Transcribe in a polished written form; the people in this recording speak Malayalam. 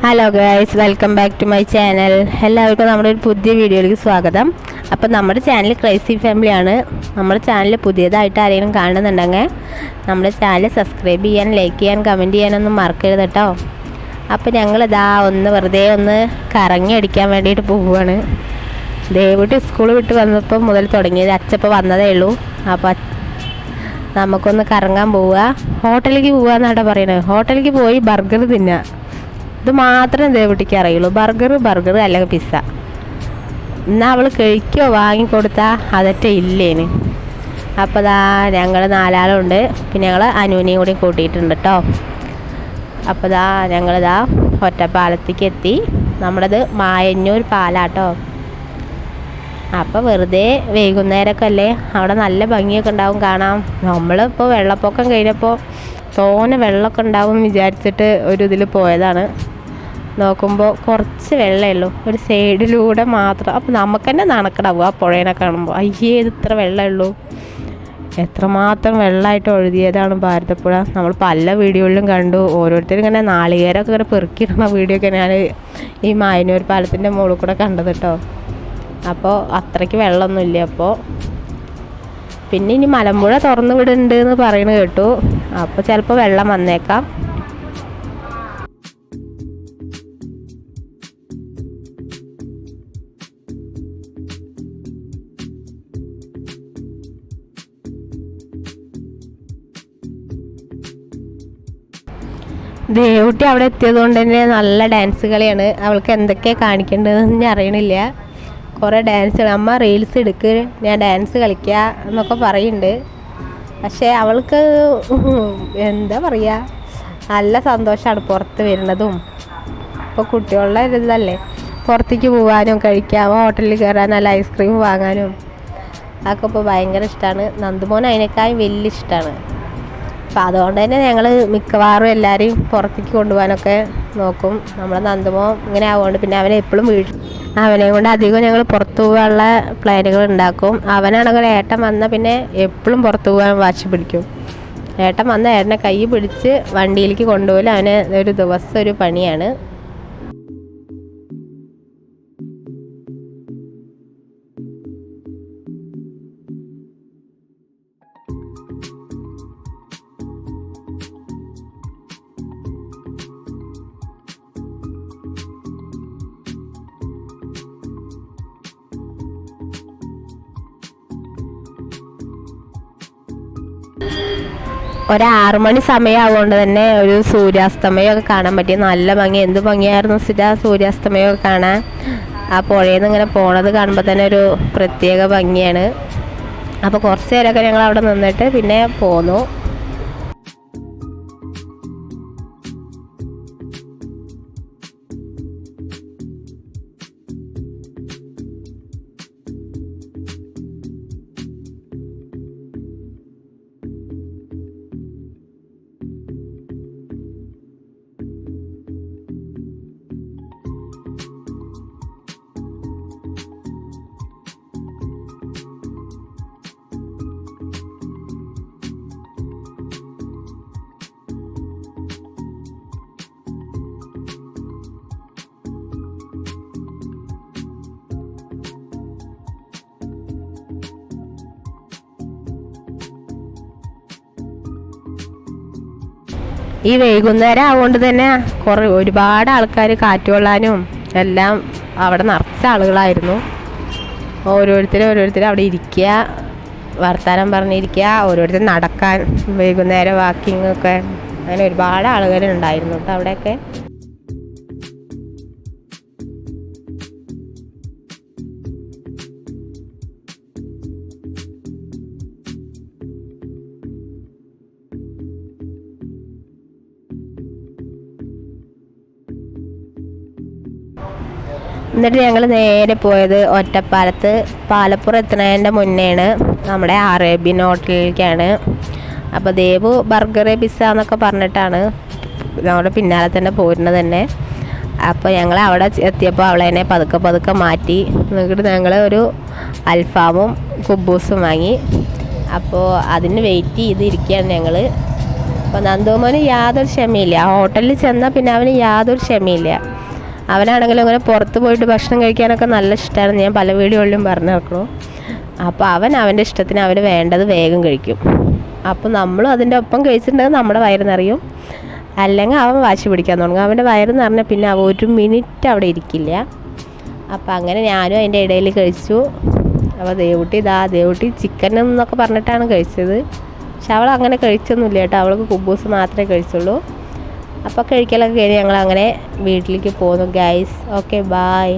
Hello guys, welcome back to my channel. എല്ലാവർക്കും നമ്മുടെ ഒരു പുതിയ വീഡിയോയിലേക്ക് സ്വാഗതം. അപ്പോൾ നമ്മുടെ ചാനൽ ക്രൈസി ഫാമിലിയാണ്. നമ്മുടെ ചാനൽ പുതിയതായിട്ട് ആരെങ്കിലും കാണുന്നുണ്ടെങ്കിൽ നമ്മുടെ ചാനൽ സബ്സ്ക്രൈബ് ചെയ്യാൻ, ലൈക്ക് ചെയ്യാൻ, കമൻറ്റ് ചെയ്യാനൊന്നും മറക്കരുത് കേട്ടോ. അപ്പോൾ ഞങ്ങളിതാ വെറുതെ ഒന്ന് കറങ്ങി അടിക്കാൻ വേണ്ടിയിട്ട് പോവുകയാണ്. ദേവുട്ടി സ്കൂൾ വിട്ട് വന്നപ്പോൾ മുതൽ തുടങ്ങിയത്, അച്ചപ്പോൾ വന്നതേ ഉള്ളൂ. അപ്പോൾ നമുക്കൊന്ന് കറങ്ങാൻ പോവുക, ഹോട്ടലിലേക്ക് പോവുക എന്നാട്ടോ പറയുന്നത്. ഹോട്ടലിലേക്ക് പോയി ബർഗർ തിന്നുക, ഇത് മാത്രമേ ദേവുട്ടിക്ക് അറിയുള്ളൂ. ബർഗർ അല്ലെങ്കിൽ പിസ്സ. എന്നാൽ അവൾ കഴിക്കോ വാങ്ങിക്കൊടുത്താൽ അതൊക്കെ ഇല്ലേന്. അപ്പോൾ ഞങ്ങൾ 4 ആളുണ്ട്, പിന്നെ ഞങ്ങൾ അനുവിനെയും കൂടി കൂട്ടിയിട്ടുണ്ട് കേട്ടോ. അപ്പോൾ ഞങ്ങളിതാ ഒറ്റപ്പാലത്തേക്ക് എത്തി. നമ്മുടേത് മായന്നൂർ പാലാട്ടോ. അപ്പോൾ വെറുതെ വൈകുന്നേരമൊക്കെ അല്ലേ, അവിടെ നല്ല ഭംഗിയൊക്കെ ഉണ്ടാവും കാണാം. നമ്മളിപ്പോൾ വെള്ളപ്പൊക്കം കഴിഞ്ഞപ്പോൾ തോനെ വെള്ളമൊക്കെ ഉണ്ടാവും വിചാരിച്ചിട്ട് ഒരു ഇതിൽ പോയതാണ്. നോക്കുമ്പോൾ കുറച്ച് വെള്ളമേ ഉള്ളൂ, ഒരു സൈഡിലൂടെ മാത്രം. അപ്പോൾ നമുക്ക് തന്നെ നടക്കടാവും ആ പുഴേനെ കാണുമ്പോൾ. അയ്യേ, ഇത് ഇത്ര വെള്ളമേ ഉള്ളൂ. എത്രമാത്രം വെള്ളമായിട്ട് ഒഴുകിയതാണ് ഭാരതപ്പുഴ. നമ്മൾ പല വീഡിയോകളിലും കണ്ടു. ഓരോരുത്തരും ഇങ്ങനെ നാളികേരമൊക്കെ ഇങ്ങനെ പെറുക്കിയിടുന്ന വീഡിയോ ഒക്കെ ഞാൻ ഈ മായന്നൂർ പാലത്തിൻ്റെ മുകളിൽ കൂടെ കണ്ടത് കേട്ടോ. അപ്പോൾ അത്രയ്ക്ക് വെള്ളമൊന്നുമില്ല. അപ്പോൾ പിന്നെ ഇനി മലമ്പുഴ തുറന്നു വിടുന്നുണ്ട് എന്ന് പറയുന്നത് കേട്ടു. അപ്പോൾ ചിലപ്പോൾ വെള്ളം വന്നേക്കാം. ദേവുട്ടി അവിടെ എത്തിയത് കൊണ്ട് തന്നെ നല്ല ഡാൻസ് കളിയാണ്. അവൾക്ക് എന്തൊക്കെയാണ് കാണിക്കേണ്ടതെന്ന് ഞാൻ അറിയണില്ല. കുറേ ഡാൻസ്, അമ്മ റീൽസ് എടുക്ക്, ഞാൻ ഡാൻസ് കളിക്കുക എന്നൊക്കെ പറയുന്നുണ്ട്. പക്ഷേ അവൾക്ക് എന്താ പറയുക, നല്ല സന്തോഷമാണ് പുറത്ത് വരുന്നതും. ഇപ്പോൾ കുട്ടികളുടെ ഇതല്ലേ, പുറത്തേക്ക് പോകാനും കഴിക്കാം, ഹോട്ടലിൽ കയറാൻ, നല്ല ഐസ്ക്രീം വാങ്ങാനും അതൊക്കെ ഇപ്പോൾ ഭയങ്കര ഇഷ്ടമാണ്. നന്ദുമോൻ അതിനേക്കാളും വലിയ ഇഷ്ടമാണ്. അപ്പോൾ അതുകൊണ്ട് തന്നെ ഞങ്ങൾ മിക്കവാറും എല്ലാവരെയും പുറത്തേക്ക് കൊണ്ടുപോകാനൊക്കെ നോക്കും. നമ്മളെ നന്ദുമോൻ ഇങ്ങനെ ആവുകൊണ്ട് പിന്നെ അവനെ എപ്പോഴും അവനെ കൊണ്ട് അധികം ഞങ്ങൾ പുറത്തു പോകാനുള്ള പ്ലാനുകൾ ഉണ്ടാക്കും. അവനാണെങ്കിൽ ഏട്ടൻ വന്നാൽ പിന്നെ എപ്പോഴും പുറത്തു പോകാൻ വാശി പിടിക്കും. ഏട്ടൻ വന്ന ഏട്ടനെ കൈ പിടിച്ച് വണ്ടിയിലേക്ക് കൊണ്ടുപോലും അവന് ഒരു ദിവസം ഒരു പണിയാണ്. ഒരു 6 മണി സമയമാകൊണ്ട് തന്നെ ഒരു സൂര്യാസ്തമയമൊക്കെ കാണാൻ പറ്റി. നല്ല ഭംഗി, എന്ത് ഭംഗിയായിരുന്നു സൂര്യാസ്തമയമൊക്കെ കാണാൻ. ആ പുഴയിൽ നിന്ന് ഇങ്ങനെ പോണത് കാണുമ്പോൾ തന്നെ ഒരു പ്രത്യേക ഭംഗിയാണ്. അപ്പോൾ കുറച്ച് നേരമൊക്കെ ഞങ്ങൾ അവിടെ നിന്നിട്ട് പിന്നെ പോന്നു. ഈ വൈകുന്നേരം ആവുകൊണ്ട് തന്നെ ഒരുപാട് ആൾക്കാർ കാറ്റ് കൊള്ളാനും എല്ലാം അവിടെ നിറച്ച ആളുകളായിരുന്നു. ഓരോരുത്തരും അവിടെ ഇരിക്കുക, വർത്തമാനം പറഞ്ഞിരിക്കുക, ഓരോരുത്തർ നടക്കാൻ, വൈകുന്നേരം വാക്കിംഗ് ഒക്കെ, അങ്ങനെ ഒരുപാട് ആളുകളുണ്ടായിരുന്നു കേട്ടോ അവിടെയൊക്കെ. എന്നിട്ട് ഞങ്ങൾ നേരെ പോയത് ഒറ്റപ്പാലത്ത്, പാലപ്പുറം എത്തുന്നതിൻ്റെ മുന്നേയാണ് നമ്മുടെ അറേബ്യൻ ഹോട്ടലിലേക്കാണ്. അപ്പോൾ ദേവു ബർഗർ പിസ്സ എന്നൊക്കെ പറഞ്ഞിട്ടാണ് നമ്മുടെ പിന്നാലെ തന്നെ പോരുന്നത് തന്നെ. അപ്പോൾ ഞങ്ങൾ അവിടെ എത്തിയപ്പോൾ അവളെന്നെ പതുക്കെ മാറ്റി. എന്നിട്ട് ഞങ്ങൾ ഒരു അൽഫാമും കുബൂസും വാങ്ങി. അപ്പോൾ അതിന് വെയിറ്റ് ചെയ്തിരിക്കുകയാണ് ഞങ്ങൾ. അപ്പോൾ നന്ദുമോന് യാതൊരു ക്ഷമയില്ല. ഹോട്ടലിൽ ചെന്നാൽ പിന്നെ അവന് യാതൊരു ക്ഷമയില്ല. അവനാണെങ്കിലും അങ്ങനെ പുറത്ത് പോയിട്ട് ഭക്ഷണം കഴിക്കാനൊക്കെ നല്ല ഇഷ്ടമാണ്. ഞാൻ പല വീഡിയോകളിലും പറഞ്ഞു നടക്കണു. അപ്പോൾ അവൻ്റെ ഇഷ്ടത്തിന് അവന് വേണ്ടത് വേഗം കഴിക്കും. അപ്പോൾ നമ്മളും അതിൻ്റെ ഒപ്പം കഴിച്ചിട്ടുണ്ടെങ്കിൽ നമ്മുടെ വയറ് നിറയും. അല്ലെങ്കിൽ അവൻ വാശി പിടിക്കാൻ തുടങ്ങും. അവൻ്റെ വയറ് നിറഞ്ഞാൽ പിന്നെ അവൻ ഒരു മിനിറ്റ് അവിടെ ഇരിക്കില്ല. അപ്പോൾ അങ്ങനെ ഞാനും അതിൻ്റെ ഇടയിൽ കഴിച്ചു. അപ്പോൾ ദേവുട്ടി ചിക്കൻ എന്നൊക്കെ പറഞ്ഞിട്ടാണ് കഴിച്ചത്. പക്ഷെ അവൾ അങ്ങനെ കഴിച്ചൊന്നുമില്ല കേട്ടോ. അവൾക്ക് കുബൂസ് മാത്രമേ കഴിച്ചുള്ളൂ. അപ്പോൾ കഴിക്കലൊക്കെ കഴിഞ്ഞ് ഞങ്ങൾ അങ്ങനെ വീട്ടിലേക്ക് പോന്നു ഗൈസ്. Okay, bye.